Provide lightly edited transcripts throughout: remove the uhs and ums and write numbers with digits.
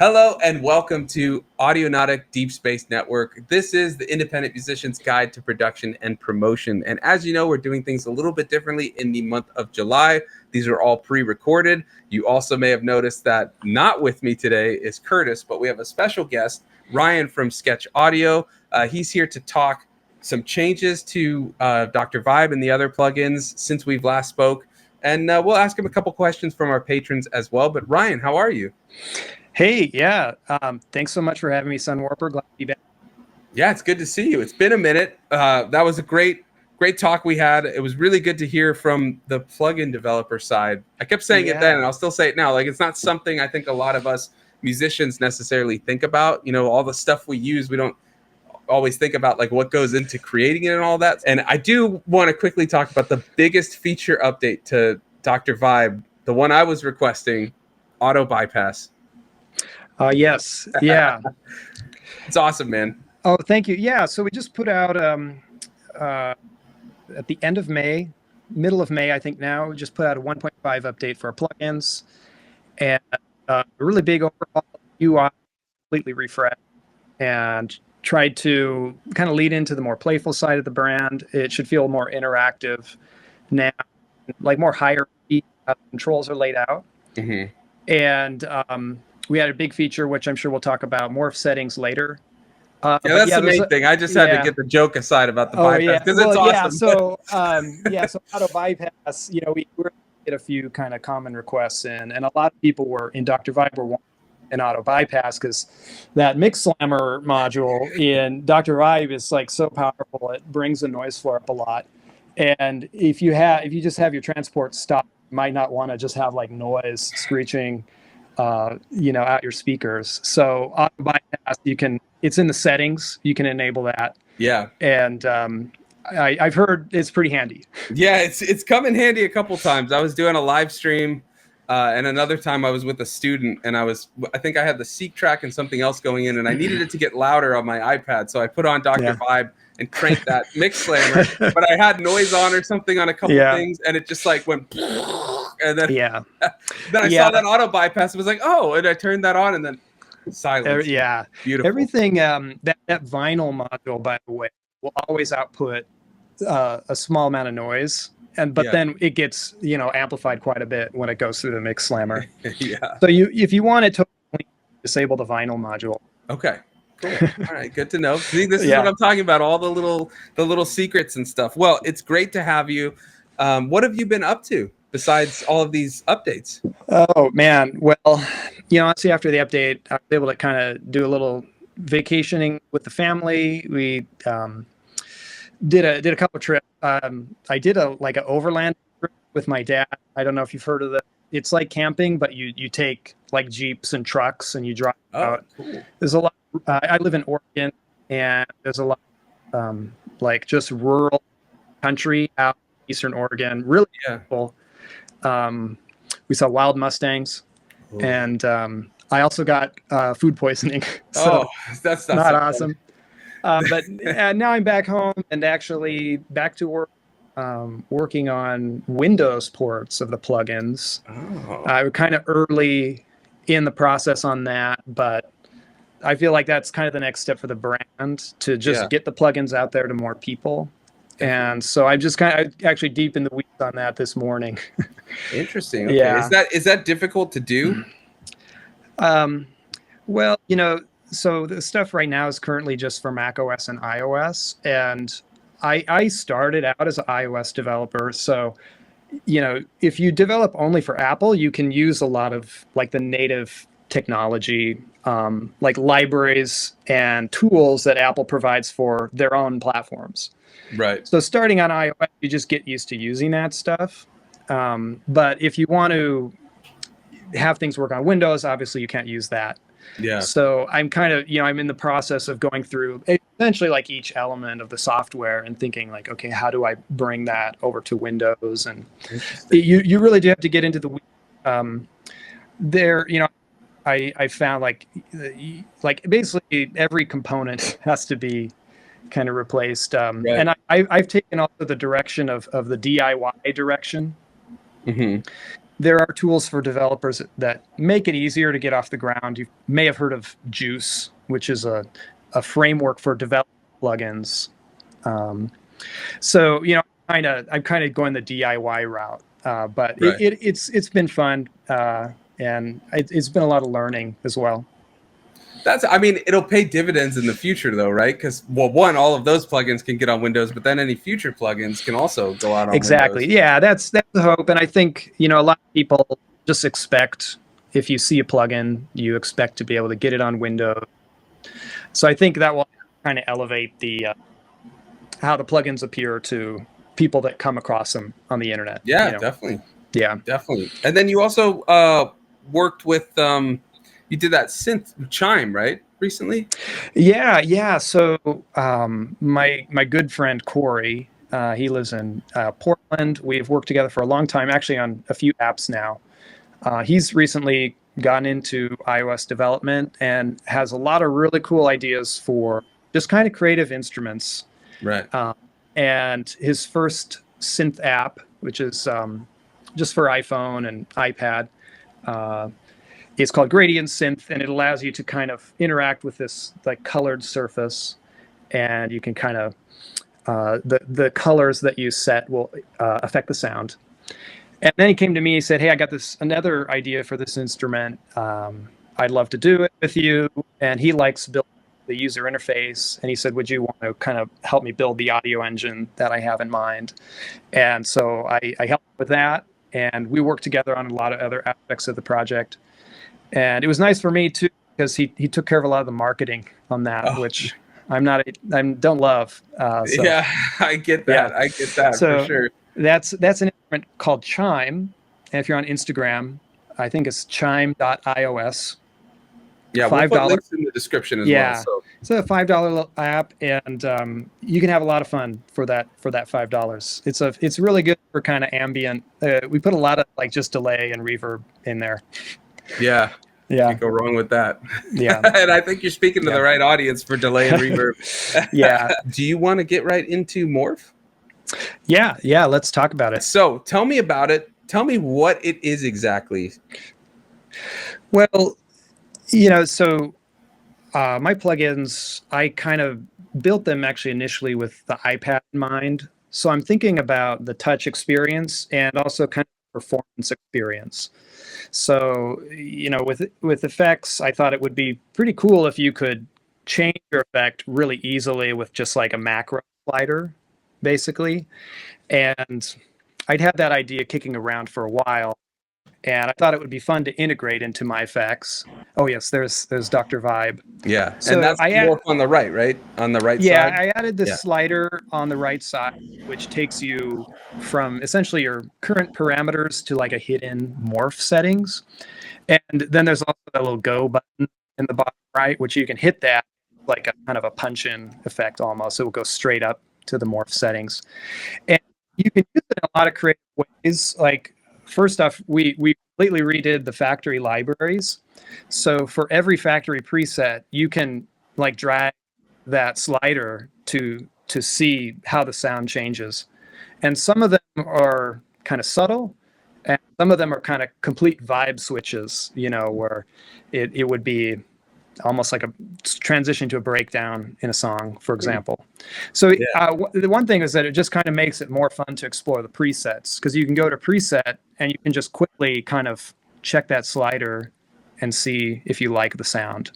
Hello and welcome to Audionautic Deep Space Network. This is the Independent Musician's Guide to Production and Promotion. And as you know, we're doing things a little bit differently in the month of July. These are all pre-recorded. You also may have noticed that not with me today is Curtis, but we have a special guest, Ryan from Sketch Audio. He's here to talk some changes to Dr. Vibe and the other plugins since we've last spoke. And we'll ask him a couple questions from our patrons as well. But Ryan, how are you? Hey, yeah. Thanks so much for having me, Sunwarper. Glad to be back. Yeah, it's good to see you. It's been a minute. That was a great talk we had. It was really good to hear from the plugin developer side. I kept saying it then, and I'll still say it now. Like, it's not something I think a lot of us musicians necessarily think about. You know, all the stuff we use, we don't always think about like what goes into creating it and all that. And I do want to quickly talk about the biggest feature update to Dr. Vibe, the one I was requesting, auto bypass. Yes. Yeah. It's awesome, man. Oh, thank you. Yeah. So we just put out at the end of May, middle of May, I think now, we just put out a 1.5 update for our plugins and a really big overhaul UI, completely refreshed, and tried to kind of lead into the more playful side of the brand. It should feel more interactive now, like more hierarchy. Controls are laid out. Mm-hmm. And we had a big feature, which I'm sure we'll talk about, Morph settings later. That's the main thing. I just had to get the joke aside about the bypass because it's awesome. So auto bypass, you know, we were get a few kind of common requests in, and a lot of people were in Dr. Vibe were wanting an auto bypass because that mix slammer module in Dr. Vibe is like so powerful. It brings the noise floor up a lot. And if you just have your transport stop, you might not want to just have like noise screeching out your speakers. So auto bypass, it's in the settings, you can enable that. Yeah. And I've heard it's pretty handy. Yeah, it's come in handy a couple times. I was doing a live stream and another time I was with a student and I think I had the Seek track and something else going in and I needed it to get louder on my iPad. So I put on Dr. Vibe and cranked that mix slammer, but I had noise on or something on a couple things and it just like went and then then I saw that auto bypass. It was like, oh, and I turned that on and then silence. Beautiful. Everything that vinyl module, by the way, will always output a small amount of noise, but then it gets amplified quite a bit when it goes through the mix slammer. So if you want it to disable the vinyl module. Okay. Cool. All right, good to know. See, this is what I'm talking about, all the little secrets and stuff. Well, it's great to have you. What have you been up to besides all of these updates? Oh man, well, honestly, after the update, I was able to kind of do a little vacationing with the family. We did a couple of trips. I did an overland trip with my dad. I don't know if you've heard of that. It's like camping, but you take like Jeeps and trucks and you drive out. Cool. There's a lot. I live in Oregon, and there's a lot like just rural country out in Eastern Oregon. Really beautiful. We saw wild mustangs, and I also got food poisoning. So that's not awesome. But now I'm back home and actually back to work, working on Windows ports of the plugins. I'm kind of early in the process on that, but I feel like that's kind of the next step for the brand to just get the plugins out there to more people. And so I'm just kind of actually deep in the weeds on that this morning. Interesting. Okay. Yeah. Is that difficult to do? Well, so the stuff right now is currently just for Mac OS and iOS. And I started out as an iOS developer. So, if you develop only for Apple, you can use a lot of like the native technology, like libraries and tools that Apple provides for their own platforms. Right. So starting on iOS, you just get used to using that stuff. But if you want to have things work on Windows, obviously you can't use that. Yeah. So I'm kind of, I'm in the process of going through essentially like each element of the software and thinking like, okay, how do I bring that over to Windows? And you really do have to get into the I found like basically every component has to be kind of replaced. And I've taken also the direction of the DIY direction. Mm-hmm. there are tools for developers that make it easier to get off the ground. You may have heard of Juice, which is a framework for developing plugins. So, I'm kind of going the DIY route, but Right. it's been fun, and it's been a lot of learning as well. I mean, it'll pay dividends in the future, though, right? Because, well, one, all of those plugins can get on Windows, but then any future plugins can also go out on Exactly. Windows. Yeah, that's the hope. And I think, a lot of people just expect, if you see a plugin, you expect to be able to get it on Windows. So I think that will kind of elevate the how the plugins appear to people that come across them on the internet. Yeah, definitely. Yeah, definitely. And then you also worked with you did that synth Chime, right? Recently? Yeah. So my good friend Corey, he lives in Portland. We've worked together for a long time, actually on a few apps now. He's recently gotten into iOS development and has a lot of really cool ideas for just kind of creative instruments. Right. And his first synth app, which is just for iPhone and iPad, it's called Gradient Synth, and it allows you to kind of interact with this like colored surface, and you can kind of the colors that you set will affect the sound. And then he came to me, he said, "Hey, I got another idea for this instrument. I'd love to do it with you." And he likes building the user interface, and he said, "Would you want to kind of help me build the audio engine that I have in mind?" And so I helped with that, and we worked together on a lot of other aspects of the project. And it was nice for me too, because he took care of a lot of the marketing on that, which I don't love. So, yeah, I get that. Yeah. I get that for sure. That's an instrument called Chime. And if you're on Instagram, I think it's chime.ios. Yeah, we'll put links in the description as well. So it's a $5 app, and you can have a lot of fun for that $5. It's really good for kind of ambient. We put a lot of like just delay and reverb in there. Yeah. Can't go wrong with that. Yeah. And I think you're speaking to the right audience for delay and reverb. Yeah. Do you want to get right into Morph? Yeah. Let's talk about it. So tell me about it. Tell me what it is exactly. Well, so my plugins, I kind of built them actually initially with the iPad in mind. So I'm thinking about the touch experience and also kind of performance experience. So, with effects, I thought it would be pretty cool if you could change your effect really easily with just like a macro slider, basically. And I'd had that idea kicking around for a while, and I thought it would be fun to integrate into my effects. Oh yes, there's Dr. Vibe. Yeah, so and that's Morph on the right? On the right side? Yeah, I added this slider on the right side, which takes you from essentially your current parameters to like a hidden Morph settings. And then there's also that little go button in the bottom right, which you can hit that like a kind of a punch-in effect almost. So it will go straight up to the Morph settings. And you can use it in a lot of creative ways. Like, first off, we completely redid the factory libraries. So for every factory preset, you can like drag that slider to see how the sound changes. And some of them are kind of subtle, and some of them are kind of complete vibe switches, where it would be almost like a transition to a breakdown in a song, for example. So the one thing is that it just kind of makes it more fun to explore the presets, because you can go to preset and you can just quickly kind of check that slider and see if you like the sound.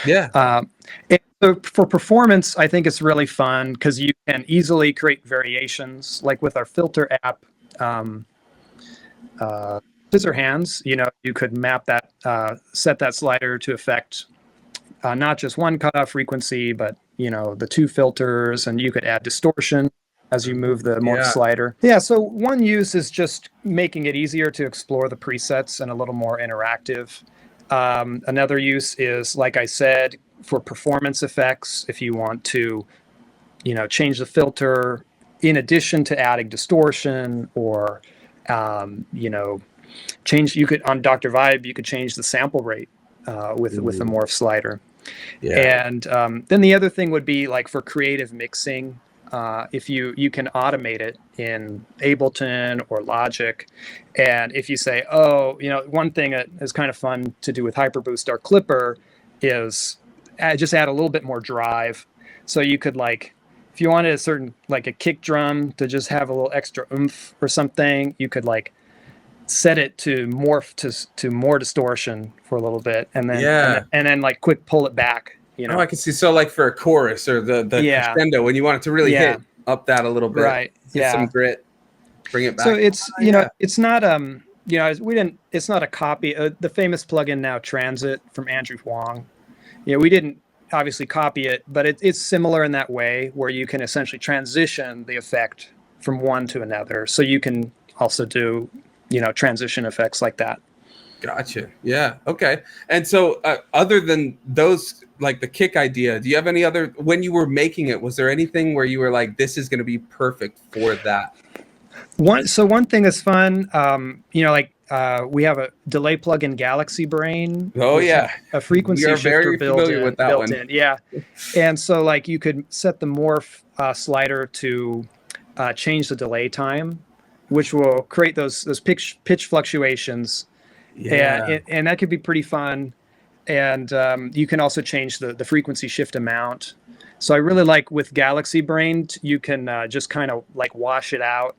Yeah. And so for performance, I think it's really fun because you can easily create variations. Like with our filter app, Scissor Hands, you could map that, set that slider to affect not just one cutoff frequency, but the two filters, and you could add distortion as you move the Morph slider. Yeah, so one use is just making it easier to explore the presets and a little more interactive. Another use is, like I said, for performance effects, if you want to, change the filter in addition to adding distortion, or, you could, on Dr. Vibe, you could change the sample rate with the Morph slider. Yeah. And then the other thing would be like for creative mixing, if you can automate it in Ableton or Logic. And if you say, oh, one thing that is kind of fun to do with Hyperboost or Clipper is just add a little bit more drive. So you could, like, if you wanted a certain, like a kick drum to just have a little extra oomph or something, you could like set it to morph to more distortion for a little bit, and then like quick pull it back. Oh, I can see. So like for a chorus or the crescendo, when you want it to really hit up that a little bit, right? Get some grit, bring it back. So it's it's not it's not a copy. The famous plugin now, Transit, from Andrew Huang. We didn't obviously copy it, but it's similar in that way, where you can essentially transition the effect from one to another. So you can also do transition effects like that. Gotcha. Yeah. Okay. And so other than those, like the kick idea, do you have any other, when you were making it, was there anything where you were like, this is going to be perfect for that? One thing that's fun, we have a delay plugin, Galaxy Brain. Oh yeah. A frequency shifter built in. Yeah. And so like you could set the morph slider to change the delay time, which will create those pitch fluctuations. Yeah. And that could be pretty fun. And you can also change the frequency shift amount. So I really like with Galaxy Brain, you can just kind of like wash it out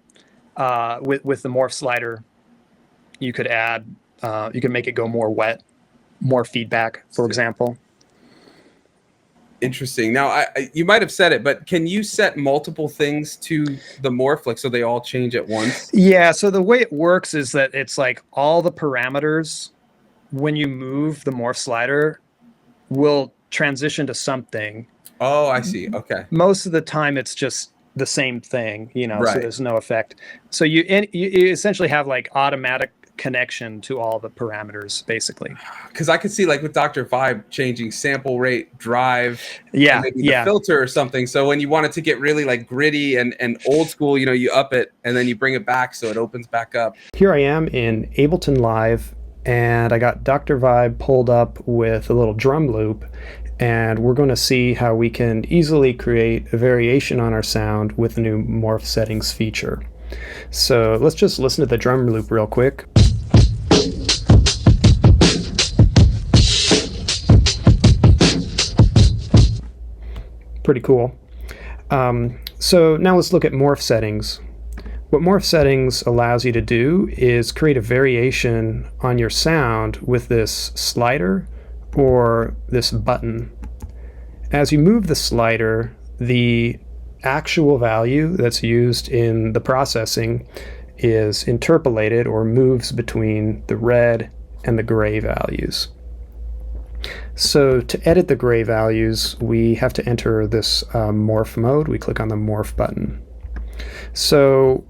with the morph slider. You could add, you can make it go more wet, more feedback, for example. Interesting. Now, you might have said it, but can you set multiple things to the morph, like so they all change at once? Yeah. So the way it works is that it's like all the parameters, when you move the morph slider, will transition to something. Oh, I see. Okay. Most of the time, it's just the same thing, right. So there's no effect. So you essentially have like automatic connection to all the parameters, basically. Because I could see like with Dr. Vibe changing sample rate, drive, maybe the filter or something. So when you want it to get really like gritty and old school, you up it and then you bring it back so it opens back up. Here I am in Ableton Live, and I got Dr. Vibe pulled up with a little drum loop, and we're going to see how we can easily create a variation on our sound with the new morph settings feature. So let's just listen to the drum loop real quick. Pretty cool. So now let's look at morph settings. What morph settings allows you to do is create a variation on your sound with this slider or this button. As you move the slider, the actual value that's used in the processing is interpolated or moves between the red and the gray values. So to edit the gray values, we have to enter this morph mode. We click on the morph button. So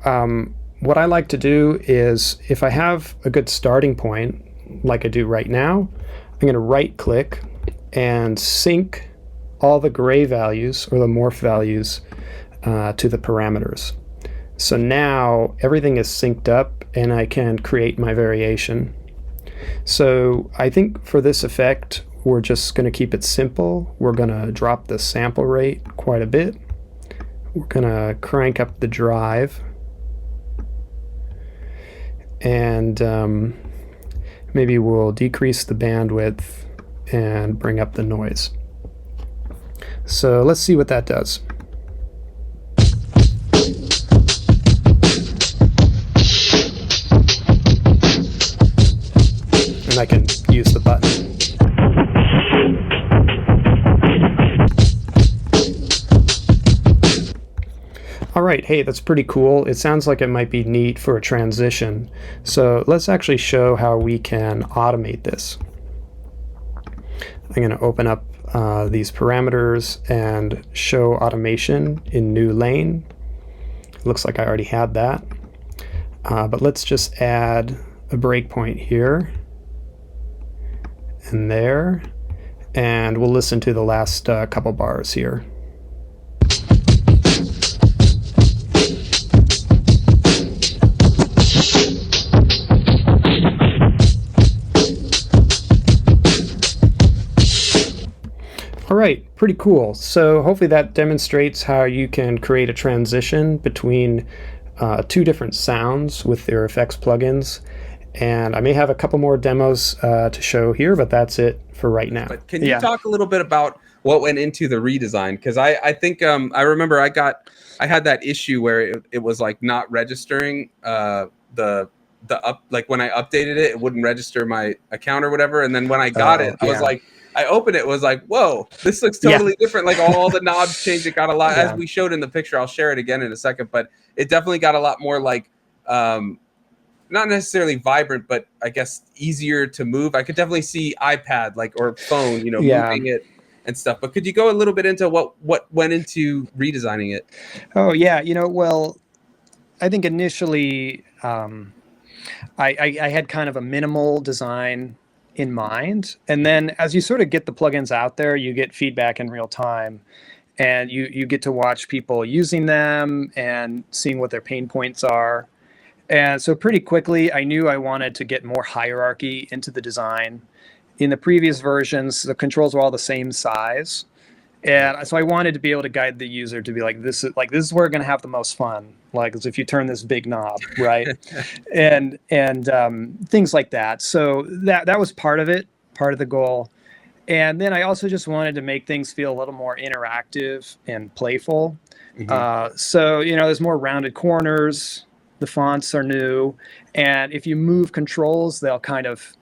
what I like to do is, if I have a good starting point, like I do right now, I'm going to right click and sync all the gray values or the morph values to the parameters. So now everything is synced up and I can create my variation. So I think for this effect, we're just going to keep it simple. We're going to drop the sample rate quite a bit. We're going to crank up the drive. And maybe we'll decrease the bandwidth and bring up the noise. So let's see what that does. And I can use the button. All right, hey, that's pretty cool. It sounds like it might be neat for a transition. So let's actually show how we can automate this. I'm going to open up these parameters and show automation in new lane. Looks like I already had that. But let's just add a breakpoint here and there, and we'll listen to the last couple bars here. All All right, pretty cool. So hopefully that demonstrates how you can create a transition between two different sounds with your effects plugins. And I may have a couple more demos to show here, but that's it for right now. But can you talk a little bit about what went into the redesign? Because I think I remember I had that issue where it was like not registering like when I updated it, it wouldn't register my account or whatever. And then when I got it, I was like, I opened it, was like, whoa, this looks totally different. Like all the knobs changed. It got a lot, as we showed in the picture. I'll share it again in a second, but it definitely got a lot more like, not necessarily vibrant, but I guess easier to move. I could definitely see iPad or phone, moving it and stuff. But could you go a little bit into what went into redesigning it? Oh yeah, well, I think initially I had kind of a minimal design in mind, and then as you sort of get the plugins out there, you get feedback in real time, and you get to watch people using them and seeing what their pain points are. And so pretty quickly, I knew I wanted to get more hierarchy into the design. In the previous versions, the controls were all the same size. And so I wanted to be able to guide the user to be like, this is where we're going to have the most fun. Like, as if you turn this big knob, right? and things like that. So that was part of it, part of the goal. And then I also just wanted to make things feel a little more interactive and playful. So, there's more rounded corners. The fonts are new, and if you move controls, they'll kind of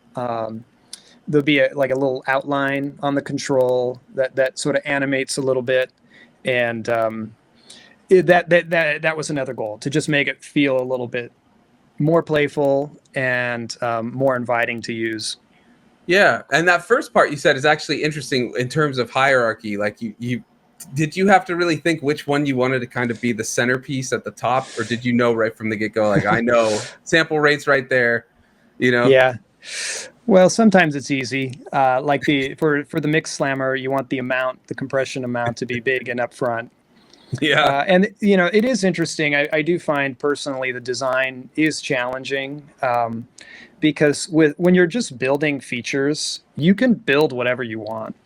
there'll be a little outline on the control that sort of animates a little bit, and that was another goal, to just make it feel a little bit more playful and more inviting to use. Yeah, and that first part you said is actually interesting in terms of hierarchy. Like did you have to really think which one you wanted to kind of be the centerpiece at the top, or did you know right from the get-go, like, I know sample rates right there, Yeah. Well, sometimes it's easy. Like for the mix slammer, you want the compression amount to be big and upfront. Yeah. And it is interesting. I do find personally the design is challenging, because when you're just building features, you can build whatever you want.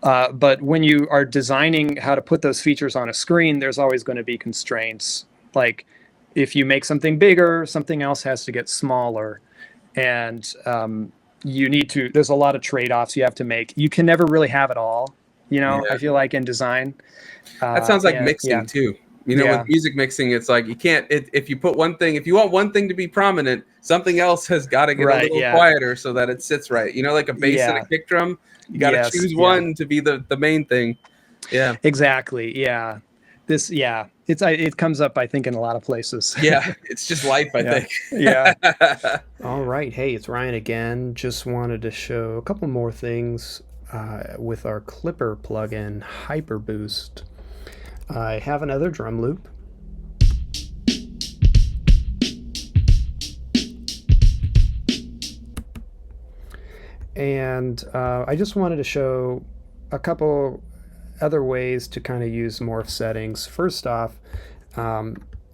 But when you are designing how to put those features on a screen, there's always going to be constraints. Like if you make something bigger, something else has to get smaller. And there's a lot of trade-offs you have to make. You can never really have it all, I feel like in design. That sounds like mixing too. With music mixing, it's like you can't, if you put one thing, if you want one thing to be prominent, something else has got to get a little quieter so that it sits right. Like a bass and a kick drum, you got to choose one to be the main thing. Yeah, exactly. Yeah. It comes up, I think, in a lot of places. Yeah, it's just life, I think. Yeah. All right. Hey, it's Ryan again. Just wanted to show a couple more things with our Clipper plugin, Hyper Boost. I have another drum loop. And I just wanted to show a couple other ways to kind of use Morph settings. First off,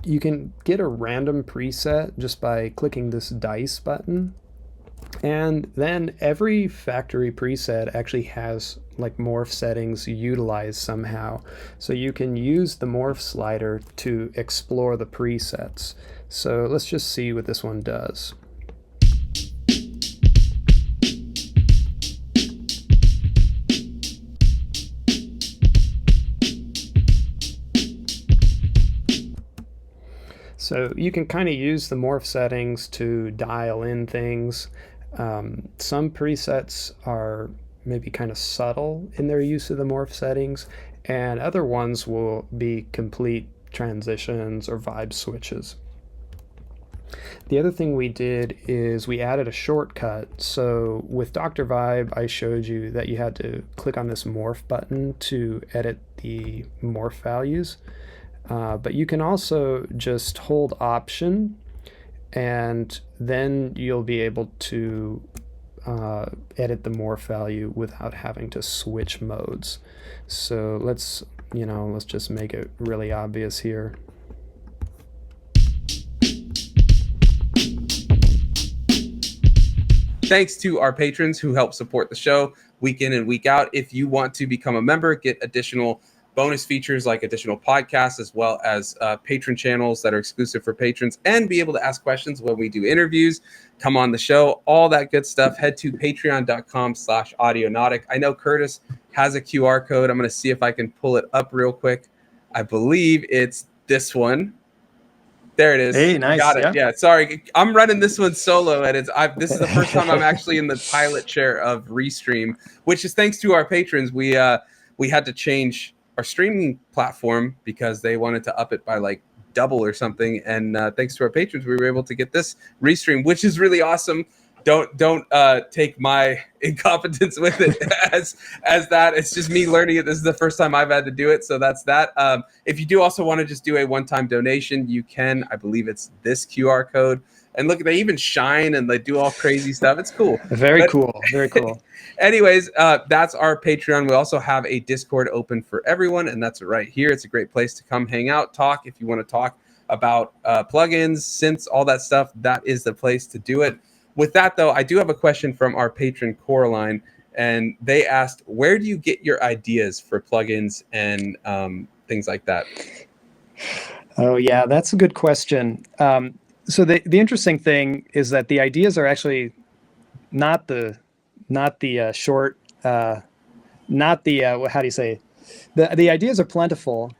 you can get a random preset just by clicking this dice button. And then every factory preset actually has morph settings utilized somehow. So you can use the morph slider to explore the presets. So let's just see what this one does. So you can kind of use the morph settings to dial in things. Some presets are maybe kind of subtle in their use of the morph settings, and other ones will be complete transitions or vibe switches. The other thing we did is we added a shortcut. So with Dr. Vibe, I showed you that you had to click on this morph button to edit the morph values. But you can also just hold Option, and then you'll be able to edit the morph value without having to switch modes. So let's just make it really obvious here. thanks to our patrons who help support the show week in and week out. If you want to become a member, get additional bonus features like additional podcasts, as well as patron channels that are exclusive for patrons, and be able to ask questions when we do interviews, come on the show, all that good stuff, head to patreon.com/audionautic. I know Curtis has a QR code. I'm going to see if I can pull it up real quick. I believe it's this one. There it is. Hey, nice. Got it. Yeah. Sorry, I'm running this one solo, and this is the first time I'm actually in the pilot chair of Restream, which is thanks to our patrons. We had to change our streaming platform because they wanted to up it by like double or something, and thanks to our patrons, we were able to get this Restream, which is really awesome. Don't take my incompetence with it as that. It's just me learning it. This is the first time I've had to do it, so that's that. If you do also want to just do a one-time donation, you can. I believe it's this QR code. And look, they even shine and they do all crazy stuff. It's cool. Very cool. Anyways, that's our Patreon. We also have a Discord open for everyone, and that's right here. It's a great place to come hang out, talk. If you want to talk about plugins, synths, all that stuff, that is the place to do it. With that, though, I do have a question from our patron Coraline, and they asked, where do you get your ideas for plugins and things like that? Oh, yeah, that's a good question. So the interesting thing is that the ideas are actually not the short, how do you say? The ideas are plentiful.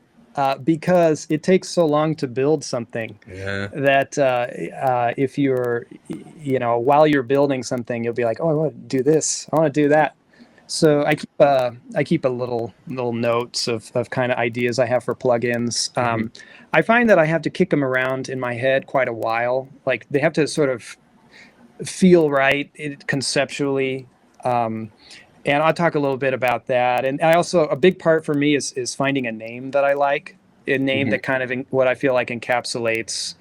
Because it takes so long to build something that if you're, while you're building something, you'll be like, oh, I want to do this, I want to do that. So I keep a little notes of kind of ideas I have for plugins. I find that I have to kick them around in my head quite a while. Like they have to sort of feel right conceptually. And I'll talk a little bit about that. And I also, a big part for me is finding a name that I like, a name that kind of what I feel like encapsulates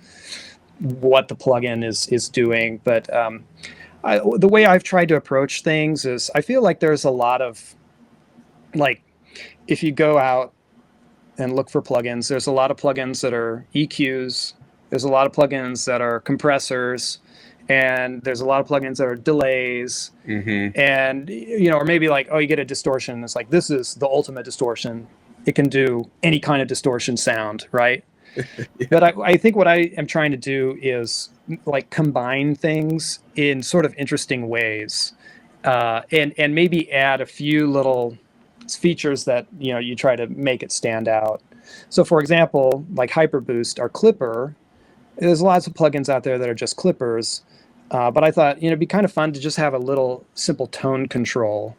what the plugin is doing. But the way I've tried to approach things is I feel like there's a lot of, like, if you go out and look for plugins, there's a lot of plugins that are EQs. There's a lot of plugins that are compressors. And there's a lot of plugins that are delays, and or maybe like, oh, you get a distortion. It's like, this is the ultimate distortion. It can do any kind of distortion sound, right? But I think what I am trying to do is like combine things in sort of interesting ways, and maybe add a few little features that you try to make it stand out. So, for example, like Hyperboost or Clipper, there's lots of plugins out there that are just clippers. But I thought, it'd be kind of fun to just have a little simple tone control.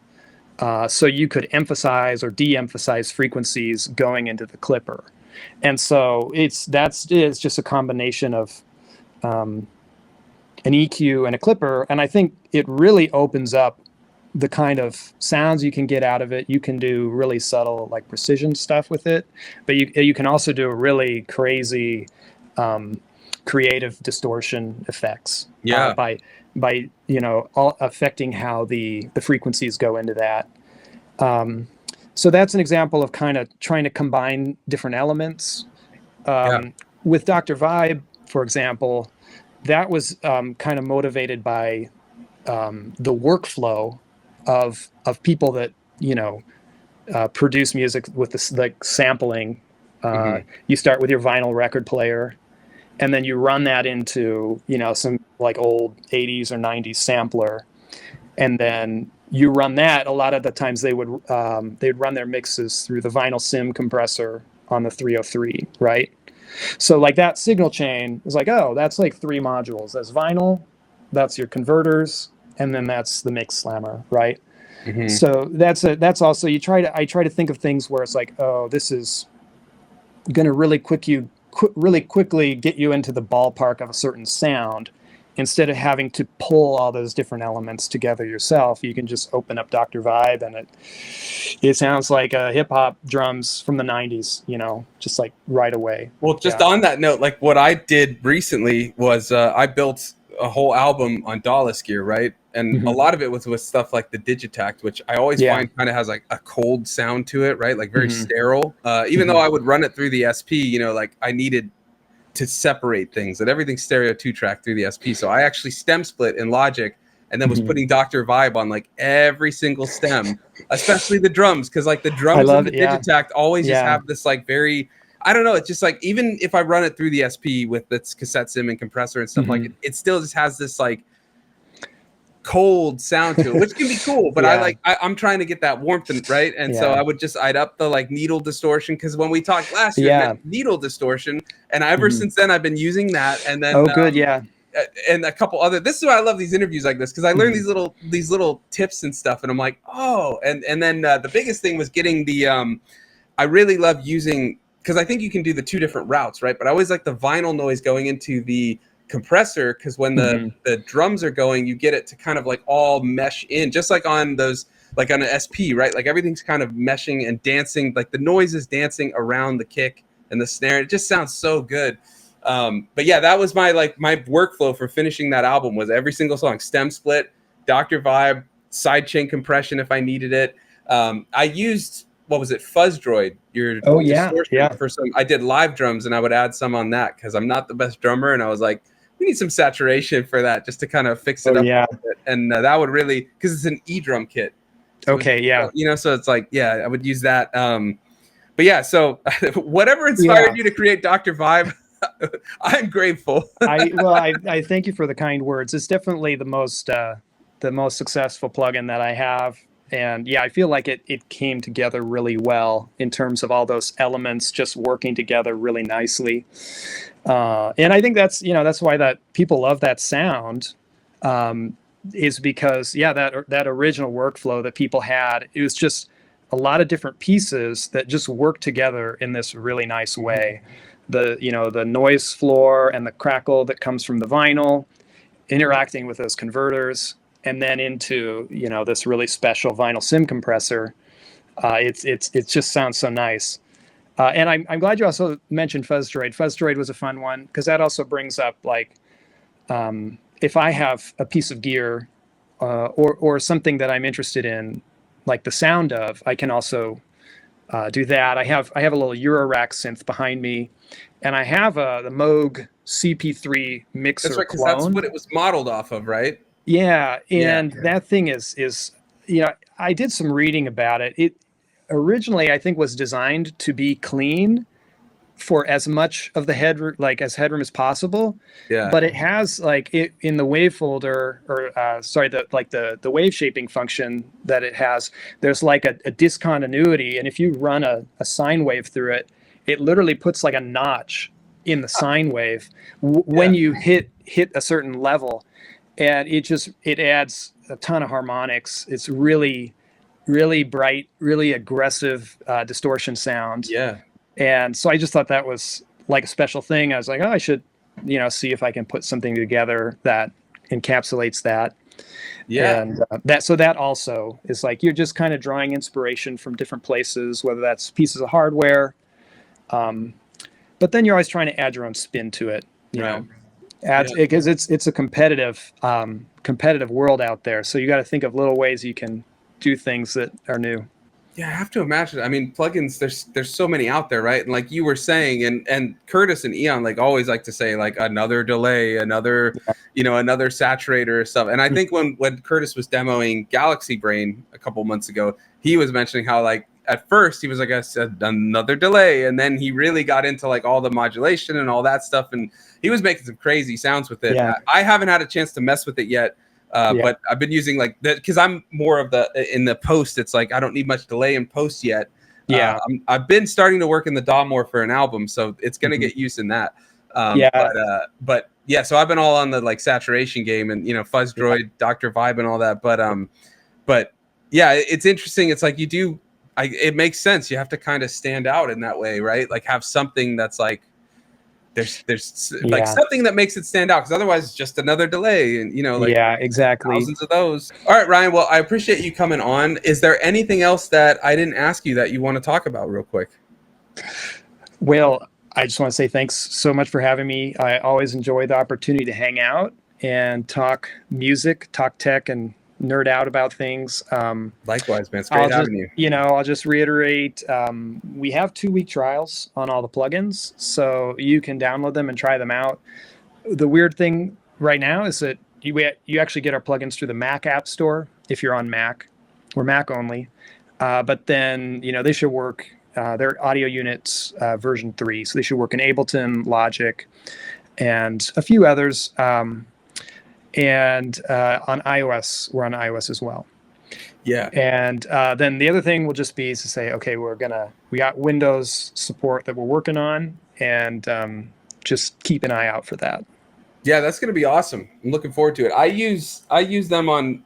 So you could emphasize or de-emphasize frequencies going into the clipper. And so it's just a combination of an EQ and a clipper. And I think it really opens up the kind of sounds you can get out of it. You can do really subtle, like precision stuff with it. But you can also do really crazy creative distortion effects by all affecting how the frequencies go into that. So that's an example of kind of trying to combine different elements. With Dr. Vibe, for example, that was kind of motivated by the workflow of people that produce music with this like sampling. You start with your vinyl record player, and then you run that into, some like old 80s or 90s sampler. And then you run that. A lot of the times they'd run their mixes through the vinyl sim compressor on the 303, right? So like that signal chain is like, oh, that's like 3 modules. That's vinyl, that's your converters, and then that's the mix slammer, right? So that's also, I try to think of things where it's like, oh, this is going to really quickly get you into the ballpark of a certain sound. Instead of having to pull all those different elements together yourself, you can just open up Dr. Vibe and it sounds like hip hop drums from the 90s, just like right away. Well, just on that note, like what I did recently was I built a whole album on Dallas gear, right? And a lot of it was with stuff like the Digitact, which I always find kind of has like a cold sound to it, right? Like very sterile. Even though I would run it through the SP, like I needed to separate things, and everything's stereo 2-track through the SP. So I actually stem split in Logic and then was putting Dr. Vibe on like every single stem, especially the drums, because like the I drums love and the it, yeah. Digitact always just Yeah. have this like very, I don't know, it's just like, even if I run it through the SP with its cassette sim and compressor and stuff, like it still just has this like cold sound to it, which can be cool, but Yeah. I'm trying to get that warmth in, right? And so Yeah. I'd up the like needle distortion, because when we talked last year, Yeah. we had needle distortion, and ever since then I've been using that. And then Oh, good. Yeah. and a couple other, this is why I love these interviews like this, because I learn these little tips and stuff, and I'm like, oh. And then the biggest thing was getting the I really love using, because I think you can do the two different routes, right? But I always like the vinyl noise going into the compressor, because when the drums are going, you get it to kind of like all mesh in, just like on those, like on an SP, right? Like everything's kind of meshing and dancing, like the noise is dancing around the kick and the snare. It just sounds so good. But yeah, that was my workflow for finishing that album, was every single song, stem split, Dr. Vibe, sidechain compression if I needed it. I used, what was it, Fuzz Droid, your distortion for some. I did live drums, and I would add some on that, because I'm not the best drummer, and I was like, we need some saturation for that, just to kind of fix it up a little bit. And that would really, because it's an E-drum kit. So so it's like, yeah, I would use that. But yeah, so whatever inspired you to create Dr. Vibe, I'm grateful. I thank you for the kind words. It's definitely the most successful plugin that I have. And yeah, I feel like it came together really well in terms of all those elements just working together really nicely. And I think that's why that people love that sound, is because that original workflow that people had, it was just a lot of different pieces that just work together in this really nice way. The noise floor and the crackle that comes from the vinyl interacting with those converters, and then into this really special vinyl sim compressor. It just sounds so nice. And I'm glad you also mentioned Fuzz Droid. Fuzz Droid was a fun one, because that also brings up like, if I have a piece of gear or something that I'm interested in, like the sound of, I can also do that. I have a little Eurorack synth behind me, and I have the Moog CP3 mixer. That's right, because that's what it was modeled off of, right? Yeah, and that thing is I did some reading about it. It originally, I think, was designed to be clean for as much of the headroom as possible. Yeah. But it has it in the wave folder, or the wave shaping function that it has, there's like a discontinuity, and if you run a sine wave through it, it literally puts like a notch in the sine wave when you hit a certain level, and it adds a ton of harmonics. It's really, really bright, really aggressive distortion sound. Yeah. And so I just thought that was like a special thing. I was like, oh, I should, see if I can put something together that encapsulates that. Yeah. And that also is like, you're just kind of drawing inspiration from different places, whether that's pieces of hardware. But then you're always trying to add your own spin to it, because it's a competitive world out there. So you got to think of little ways you can do things that are new. Yeah, I have to imagine. I mean, plugins, there's so many out there, right? And like you were saying, and Curtis and Eon always like to say another delay, another saturator or stuff. And I think when Curtis was demoing Galaxy Brain a couple months ago, he was mentioning how at first he was I said another delay, and then he really got into all the modulation and all that stuff, and he was making some crazy sounds with it. Yeah. I haven't had a chance to mess with it yet. But I've been using that because I'm more of in the post. It's I don't need much delay in post yet. Yeah, I've been starting to work in the DAW more for an album, so it's gonna get used in that. But yeah, so I've been all on the saturation game and Fuzz Droid, Dr. Vibe, and all that. But yeah, it's interesting. It's it makes sense. You have to kind of stand out in that way, right? Have something that's there's something that makes it stand out, because otherwise it's just another delay, and exactly, thousands of those. All right, Ryan, well, I appreciate you coming on. Is there anything else that I didn't ask you that you want to talk about real quick? Well, I just want to say thanks so much for having me. I always enjoy the opportunity to hang out and talk music, talk tech, and nerd out about things. Likewise, man. It's great having you. I'll just reiterate, we have 2-week trials on all the plugins, so you can download them and try them out. The weird thing right now is that you actually get our plugins through the Mac App Store if you're on Mac. We're Mac only, but then they should work. They're audio units version 3, so they should work in Ableton, Logic, and a few others. And on iOS, we're on iOS as well. Yeah. And then the other thing will just be to say, okay, we got Windows support that we're working on, and just keep an eye out for that. Yeah, that's going to be awesome. I'm looking forward to it. I use them on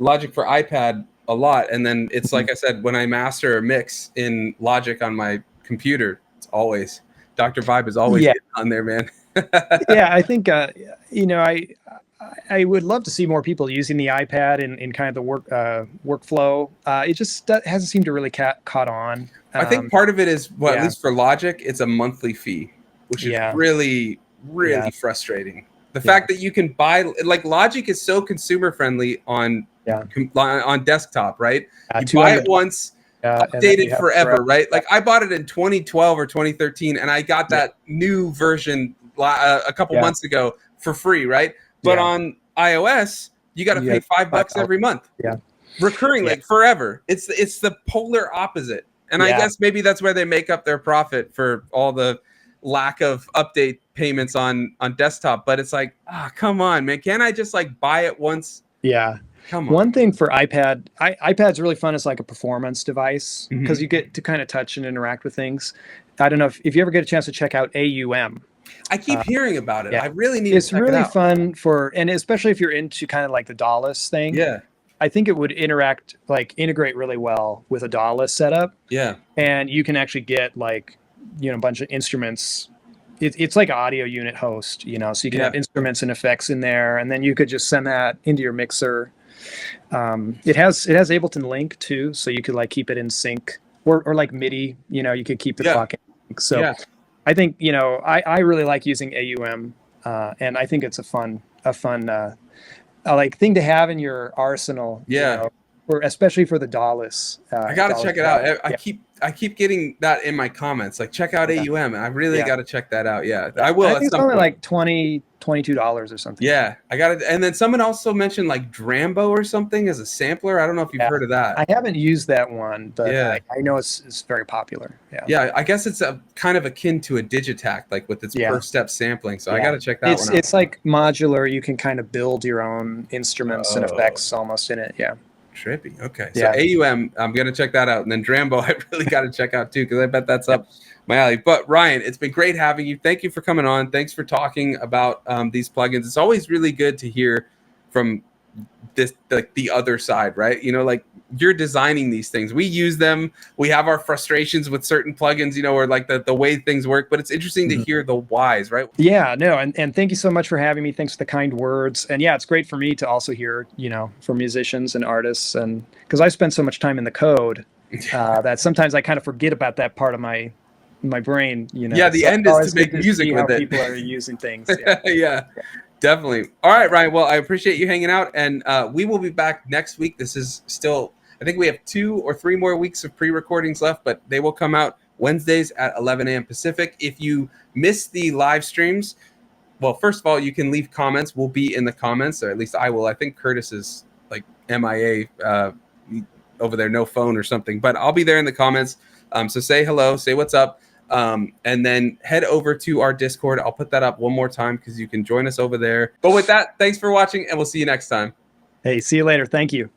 Logic for iPad a lot, and then it's like I said, when I master or mix in Logic on my computer, it's always Dr. Vibe is always getting on there, man. Yeah, I think I would love to see more people using the iPad in kind of the workflow. It just hasn't seemed to really caught on. I think part of it is, at least for Logic, it's a monthly fee, which is really frustrating. The fact that you can buy, like, Logic is so consumer friendly on desktop, right? You buy it once, updated forever, right? Like, I bought it in 2012 or 2013, and I got that new version a couple months ago for free, right? But on iOS, you got to pay $5 every month. Yeah, recurring, like forever. It's the polar opposite. And I guess maybe that's where they make up their profit for all the lack of update payments on desktop. But it's like, come on, man. Can't I just like buy it once? Yeah. Come on. One thing for iPad, iPad's really fun as like a performance device because you get to kind of touch and interact with things. I don't know if you ever get a chance to check out AUM. I keep hearing about it. I really need to check it out. It's really fun and especially if you're into kind of like the DAWless thing. Yeah. I think it would integrate really well with a DAWless setup. Yeah. And you can actually get like, a bunch of instruments. It's like an audio unit host, so you can have instruments and effects in there, and then you could just send that into your mixer. It has Ableton Link too, so you could like keep it in sync or like MIDI, you could keep the clock in sync. So I think, I really like using AUM, and I think it's a fun like thing to have in your arsenal. Yeah. Or especially for the DAWless. I got to check it out. I keep getting that in my comments. Like, check out AUM. I really got to check that out. Yeah, I will. I think it's only like $22 or something. Yeah, I got it. And then someone also mentioned like Drambo or something as a sampler. I don't know if you've heard of that. I haven't used that one, but I know it's very popular. Yeah. Yeah, I guess it's a kind of akin to a Digitac, like with its first step sampling. So I got to check that one out. It's like modular. You can kind of build your own instruments and effects almost in it. Yeah. Trippy. Okay. So AUM, I'm going to check that out. And then Drambo, I really got to check out too, because I bet that's up my alley. But Ryan, it's been great having you. Thank you for coming on. Thanks for talking about these plugins. It's always really good to hear from the other side, right? Like, you're designing these things. We use them. We have our frustrations with certain plugins, or like the way things work, but it's interesting to hear the whys, right? Yeah, no. And thank you so much for having me. Thanks for the kind words. And yeah, it's great for me to also hear, from musicians and artists, and because I spend so much time in the code that sometimes I kind of forget about that part of my brain, Yeah, the end is to make music with it. People are using things. Yeah. Definitely. All right, Ryan. Well, I appreciate you hanging out, and we will be back next week. This is still, I think we have 2 or 3 more weeks of pre-recordings left, but they will come out Wednesdays at 11 a.m. Pacific. If you miss the live streams, well, first of all, you can leave comments. We'll be in the comments, or at least I will. I think Curtis is like MIA over there, no phone or something, but I'll be there in the comments. So say hello, say what's up. And then head over to our Discord. I'll put that up one more time because you can join us over there. But with that, thanks for watching, and we'll see you next time. Hey, see you later. Thank you.